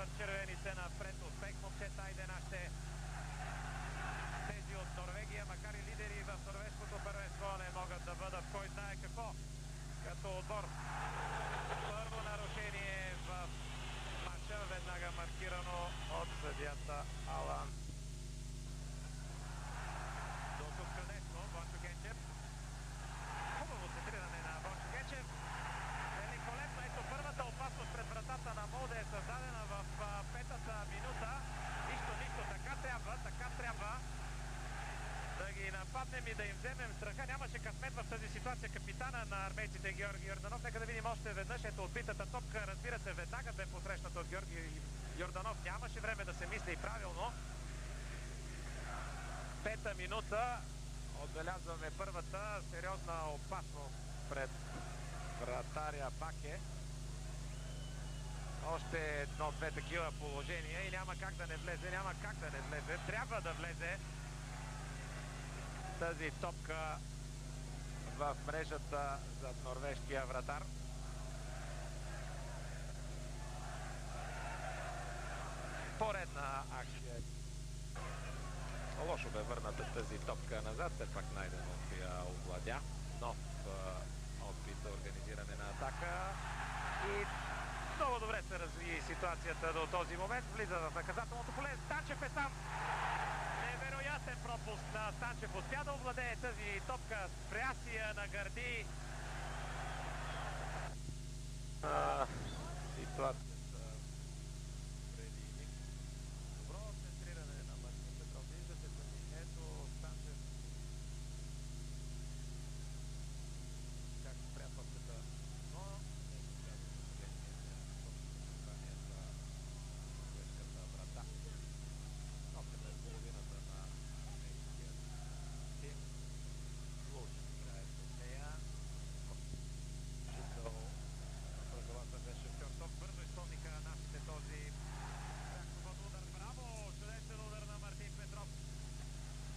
Изкарват червените напред. Успех, момчета, айде нашите. Тези от Норвегия, макар и лидери в норвежското първенство, не могат да бъдат кой знае какво като отбор. Първо нарушение в матча, веднага маркирано от съдията Алан. До тук чудесно, Бончо Генчев. Хубаво центриране на Бончо Генчев. Великолепно, ето първата опасност пред вратата на Молде е създадена в петата минута. Нищо, така трябва да ги нападнем и да им вземем страха. Нямаше късмет в тази ситуация капитана на армейците Георги Йорданов. Нека да видим още веднъж. Ето отбитата топка, разбира се, веднага бе посрещната от Георги Йорданов. Нямаше време да се мисли правилно. Пета минута. Отбелязваме първата сериозна опасност пред вратаря Баке. Още едно-две такива положения и няма как да не влезе, трябва да влезе тази топка в мрежата зад норвежкия вратар. Поредна акция. Лошо бе върната тази топка назад, все пак Найденов я овладя. Нов опит за организиране на атака и много добре се разви ситуацията до този момент. Влиза в наказателното поле. Станчев е там. Невероятен пропуск на Станчев. Успя да овладее тази топка. Спря си я на гърди. Ситуацията преди миг. Добро центриране на Мартин Петров. Виждате ето Станчев. Как спря топката. Но врата. Топката е половината на армейския тим. Лучен играе с нея. Жител на правилата беше Къртов. Бързо изпълниха нашите този ряковод удар. Браво! Чудесен удар на Мартин Петров.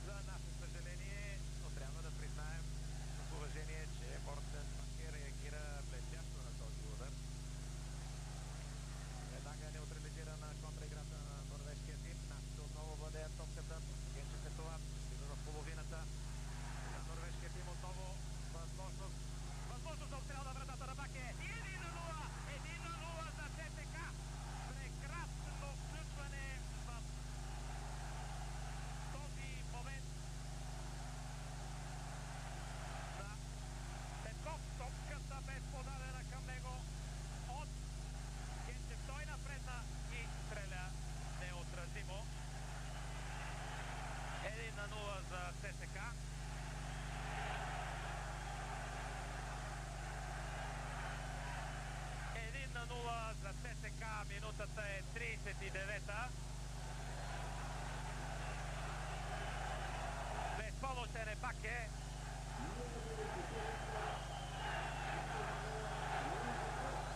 За наше съжаление, но трябва да признаем с уважение, че Мортен Баке реагира блестящо на този удар. Веднага е неутрализирана контраиграта на норвежкия тим. Нашите отново владеят топката. Генчев е това. Стига в половината на норвежкия тим отново. Възможност за обстрел на вратата на Баке. 1-0 за ЦСКА. Прекрасно включване в този момент на Петков. Топката бе подадена към него от Генчев. Той напредна и стреля неотразимо. 1-0 за ЦСКА. На 0 за ЦСКА. Минутата е 39-та. Безпомощен е Баке.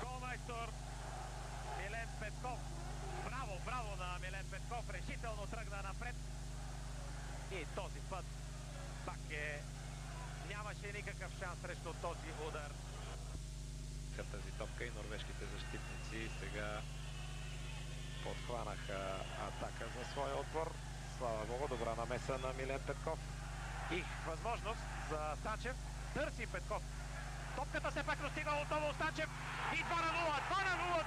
Голмайстор Милен Петков. Браво на Милен Петков. Решително тръгна напред. И този път Баке нямаше никакъв шанс срещу този удар. Тази топка и норвежките защитници сега подхванаха атака за своя отбор. Слава Богу, добра намеса на Милен Петков. И възможност за Станчев. Търси Петков. Топката се пак достига отново Станчев. И 2-0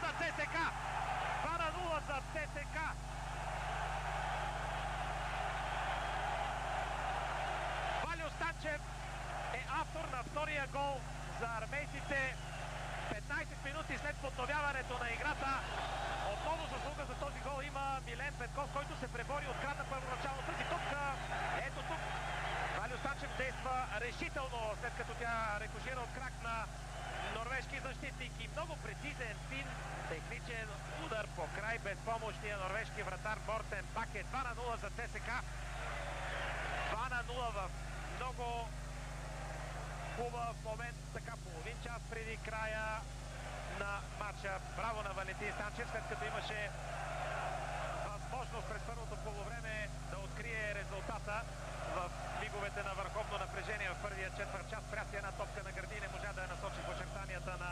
за ЦСКА. 2-0 за ЦСКА. Валио Станчев е автор на втория гол за армейците. 15 минути след подновяването на играта. Отново заслуга за този гол има Милен Петков, който се пребори, открадна първоначално тази топка. Ето тук Валио Станчев действа решително, след като тя рикошира от крак на норвежки защитник и много прецизен, фин, техничен удар по край безпомощния норвежки вратар Мортен Баке. 2-0 за ЦСКА. 2-0 в много хубав момент, така половин час преди края на матча. Браво на Валентин Станчев, след като имаше възможност през първото полувреме да открие резултата в миговете на върховно напрежение в първия четвърт час. Пря си една топка на гърди и не можа да я насочи в очертанията на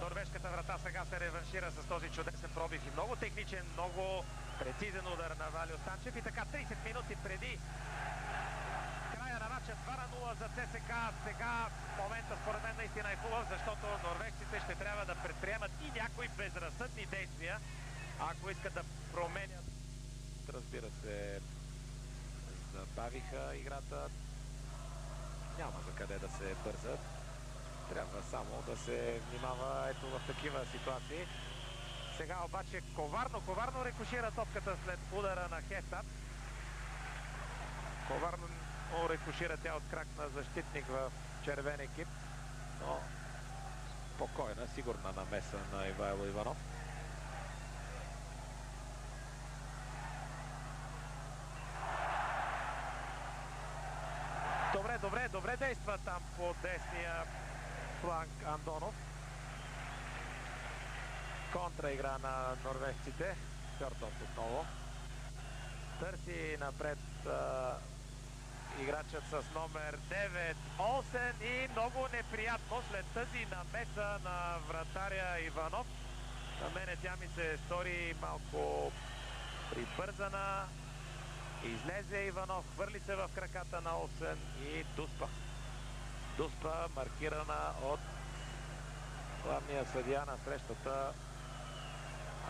норвежката врата сега се реваншира с този чудесен пробив и много техничен, много прецизен удар на Валио Станчев. И така 30 минути преди края на матча 2-0 за ЦСКА. Сега момента според мен наистина е хубав, защото норвежците ще трябва да предприемат и някои безразсъдни действия, ако искат да променят. Разбира се, забавиха играта. Няма за къде да се бързат. Трябва само да се внимава ето в такива ситуации. Сега обаче коварно рекошира топката след удара на Хестад. Коварно рекошира тя от крак на защитник в червен екип, но спокойна, сигурна намеса на Ивайло Иванов. Добре действа там по десния фланг Андонов. Контраигра на норвежците. Къртов отново. Търси напред играчът с номер 9 Олсен и много неприятно след тази намеса на вратаря Иванов. На мене тя ми се стори малко прибързана. Излезе Иванов, хвърли се в краката на Олсен и Дуспа. Дуспа маркирана от главния съдия на срещата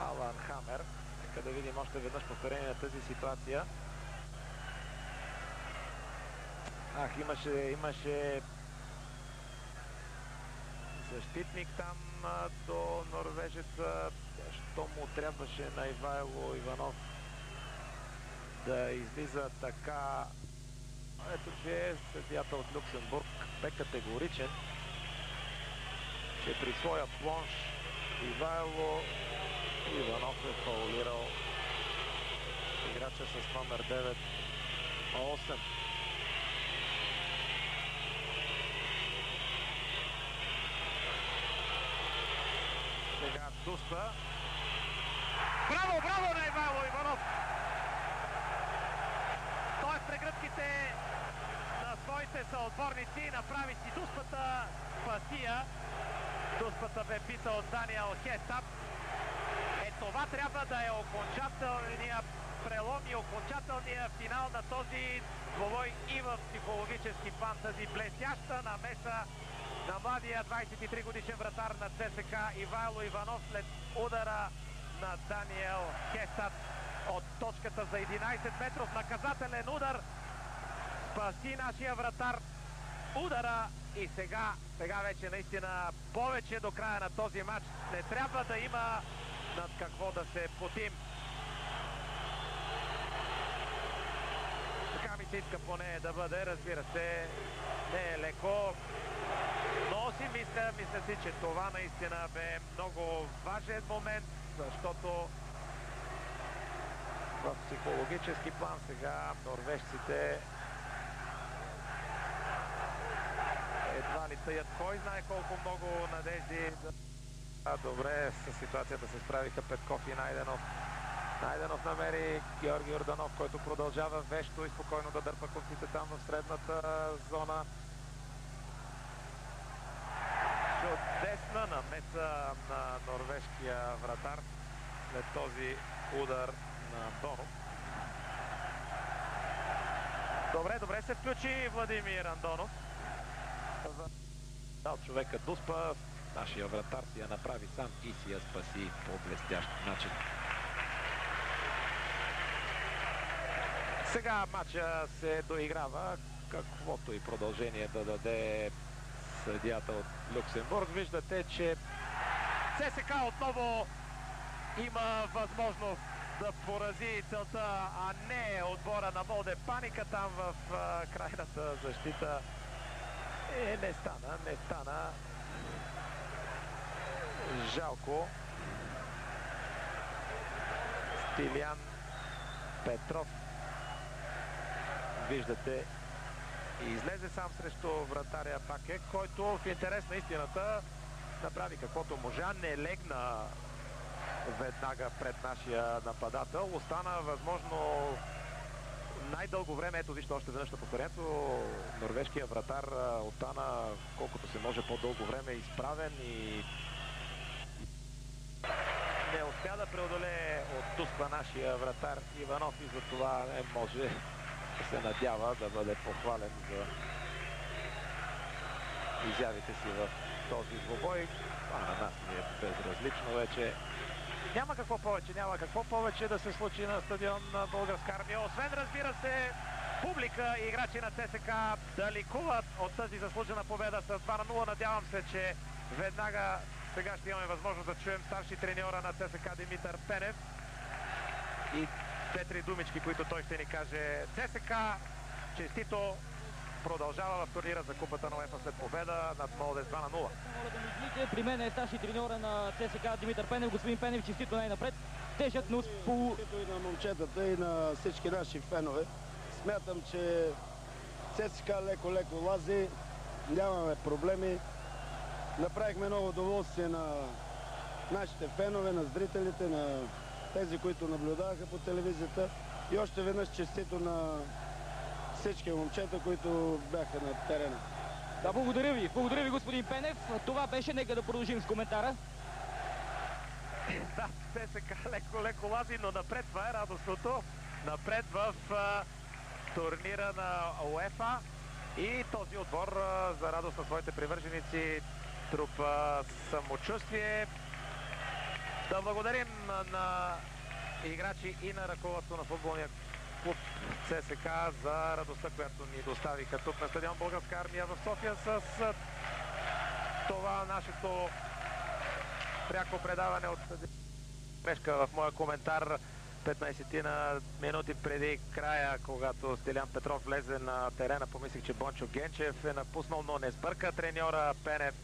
Алан Хамер. Нека да видим още веднъж повторение на тази ситуация. Имаше защитник там до норвежеца. Що му трябваше на Ивайло Иванов да излиза така? Ето, че съдията от Люксембург бе категоричен, че при своя плонж Ивайло Иванов е фаулирал играча с номер 9 Олсен. Сега Дуспа. Браво на Ивайло Иванов! Той в прегръдките на своите съотборници направи си Дуспата, спасия. Дуспата бе бита от Даниел Хестад. Това трябва да е окончателният прелом и окончателният финал на този двобой и в психологически план. Тази блестяща намеса на младия 23 годишен вратар на ЦСКА Ивайло Иванов след удара на Даниел Хестад от точката за 11 метров наказателен удар. Спаси нашия вратар удара и сега вече наистина повече до края на този матч не трябва да има над какво да се потим. Така ми се иска поне да бъде, разбира се, не е леко, но си мисля си, че това наистина бе много важен момент, защото в психологически план сега норвежците едва ли таят кой знае колко много надежди. Добре с ситуацията се справиха Петков и Найденов. Найденов намери Георги Йорданов, който продължава вещо и спокойно да дърпа конците там в средната зона. Чудесна намеса на норвежкия вратар след този удар на Андонов. Добре се включи Владимир Андонов. Дал човека Дуспа. Нашия вратар си я направи сам и си я спаси по блестящ начин. Сега матча се доиграва, каквото и продължение да даде съдията от Люксембург. Виждате, че ЦСКА отново има възможност да порази целта, а не отбора на Молде. Паника там в крайната защита. Не стана. Жалко. Стилян Петров, виждате, излезе сам срещу вратаря Паке, който в интерес на истината направи каквото можа, не легна веднага пред нашия нападател. Остана възможно най-дълго време, ето вижте още веднъж на повторението, норвежкия вратар остана колкото се може по-дълго време изправен и не успя да преодолее от Тусква нашия вратар Иванов и за това не може да се надява да бъде похвален за изявите си в този двубой. Това на нас ни е безразлично вече. Няма какво повече да се случи на стадион на Българска армия, освен, разбира се, публика и играчи на ЦСКА да ликуват от тази заслужена победа с 2-0. Надявам се, че веднага сега ще имаме възможност да чуем старши треньора на ЦСКА Димитър Пенев и 2-3 думички, които той ще ни каже. ЦСКА честито продължава в турнира за купата на УЕФА след победа над Молдес 2-0. Моля да ми извините, при мен е старши треньора на ЦСКА Димитър Пенев. Господин Пенев, честито най-напред. Тежък, но Честито и на момчетата, и на всички наши фенове. Смятам, че ЦСКА леко лази, нямаме проблеми. Направихме много удоволствие на нашите фенове, на зрителите, на тези, които наблюдаваха по телевизията. И още веднъж честито на всички момчета, които бяха на терена. Да, благодаря ви, господин Пенев. Това беше, нека да продължим с коментара. Да, ЦСКА леко лази, но напред, това е радостното. Напред в турнира на УЕФА и този отбор за радост на своите привърженици трупа самочувствие. Да благодарим на играчи и на ръководство на футболния клуб ЦСКА за радостта, която ни доставиха тук на стадион Българска армия в София с това нашето пряко предаване от грешка в моя коментар 15 минути преди края, когато Стилян Петров влезе на терена. Помислих, че Бончо Генчев е напуснал, но не сбърка треньора Пенев.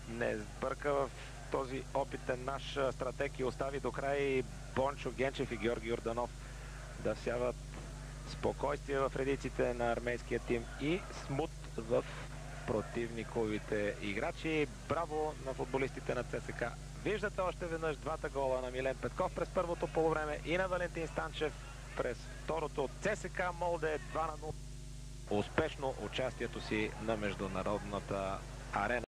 Не сбърка в този опитен наш стратег и остави до край Бончо Генчев и Георги Йорданов да всяват спокойствие в редиците на армейския тим и смут в противниковите играчи. Браво на футболистите на ЦСКА. Виждате още веднъж двата гола на Милен Петков през първото полувреме и на Валентин Станчев през второто от ЦСКА Молде 2-0. Успешно участието си на международната арена.